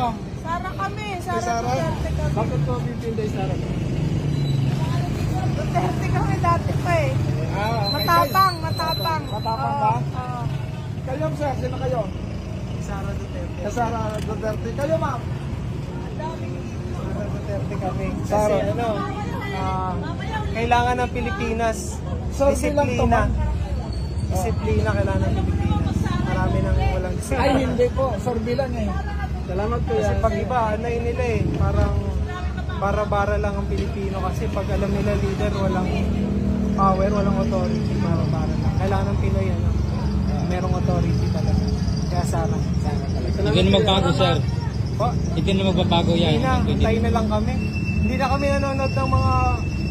mo? Sara kami, Kay Sara Sara? Duterte kami. Bakit ko pipinday Sara? Duterte kami dati pa eh. Ah, okay. Matapang, matapang. Matapang ba? Oo. Kayo, sir, sino kayo? Sara Duterte. Kay Sara Duterte. Kayo, ma'am? Sara Duterte kami. Kasi Sara. ano, kailangan ng Pilipinas. Sorry lang to, ma'am. Disiplina kailangan ng Pilipinas. Marami nang walang disiplina. Ay, hindi po. Sorby lang eh. Salamat po Kasi pag iba, anay nila eh. Parang bara-bara lang ang Pilipino kasi pag alam nila leader, walang power, walang authority, bara-bara lang. Kailangan ng Pinoy, ano, merong authority talaga. Kaya sana talaga. Hindi na magbago, sir. Po, Hindi na magbabago yan. hindi na, tayo na lang kami. Hindi na kami nanonood ng mga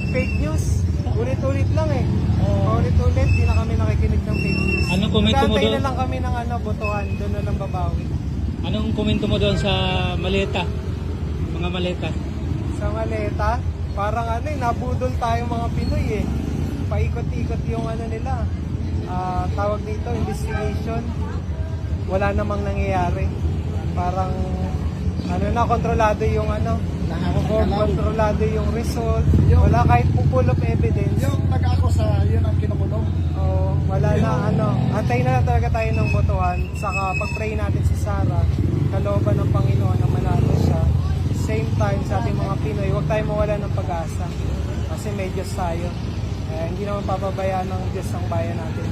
fake news. Ulit-ulit lang eh. Ulit-ulit, hindi na kami nakikinig ng fake news. Anong komento mo Nag-aantay doon? na lang kami ng ano, botohan, doon na lang babawi. Anong komento mo doon sa maleta? Mga maleta. Sa maleta, parang ano eh, nabudol tayo mga Pinoy eh. Paikot-ikot yung ano nila. Tawag dito, investigation. Wala namang nangyayari. Parang ano na, kontrolado yung ano, kontrolado yung result. Wala kahit full of evidence. Yung nag-akusa, yun ang kinukulong. Oh, wala na ano. Antay na lang talaga tayo ng botohan. Saka pag-pray natin si Sara, kalooban ng Panginoon na manalo siya. Same time sa ating mga Pinoy, huwag tayo mawala ng pag-asa. Kasi may Diyos tayo. Hindi naman papabayaan ng Diyos ang bayan natin.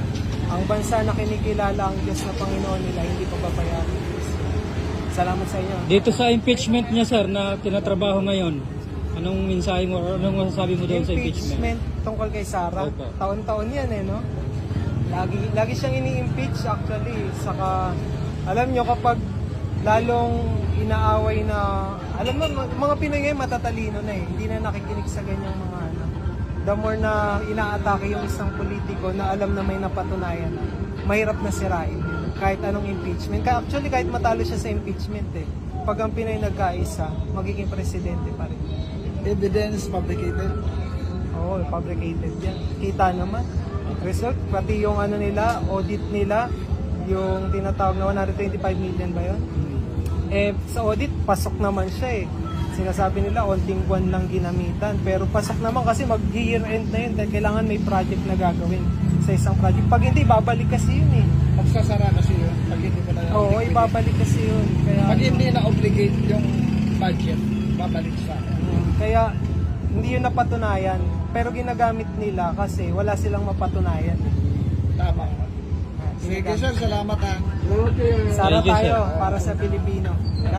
Ang bansa na kinikilala ang Diyos na Panginoon nila, hindi papabayaan ng Diyos. Salamat sa inyo. Dito sa impeachment niya, sir, na tinatrabaho ngayon, anong mensahe mo or anong masasabi mo doon sa impeachment? Impeachment tungkol kay Sara, Opo. taon-taon yan eh, no? Lagi siyang ini-impeach actually. Saka, alam nyo, kapag lalong inaaway na, alam mo, mga Pinoy ngayon matatalino na eh. Hindi na nakikinig sa ganyang mga ano. The more na inaatake yung isang politiko na alam na may napatunayan na, mahirap na sirain kahit anong impeachment. Actually, kahit matalo siya sa impeachment eh. Pag ang Pinoy nagkaisa, magiging presidente pa rin. Evidence fabricated. Oo, fabricated yan. Kita naman. Result, pati yung ano nila, audit nila, yung tinatawag na 125 million ba yun? Eh, sa audit, pasok naman siya eh. Sinasabi nila, onting buwan lang ginamitan. Pero pasok naman kasi mag-year end na yun dahil kailangan may project na gagawin sa isang project. Pag hindi, babalik kasi yun eh. Magsasara kasi yun. Pag hindi mo na Oo, ibabalik kasi yun. Kaya, Pag hindi na-obligate yung budget, babalik sa kaya hindi yun napatunayan. Pero ginagamit nila kasi wala silang mapatunayan. tama. Sige sir, salamat ha. Sara Thank you, sir. tayo para sa Pilipino.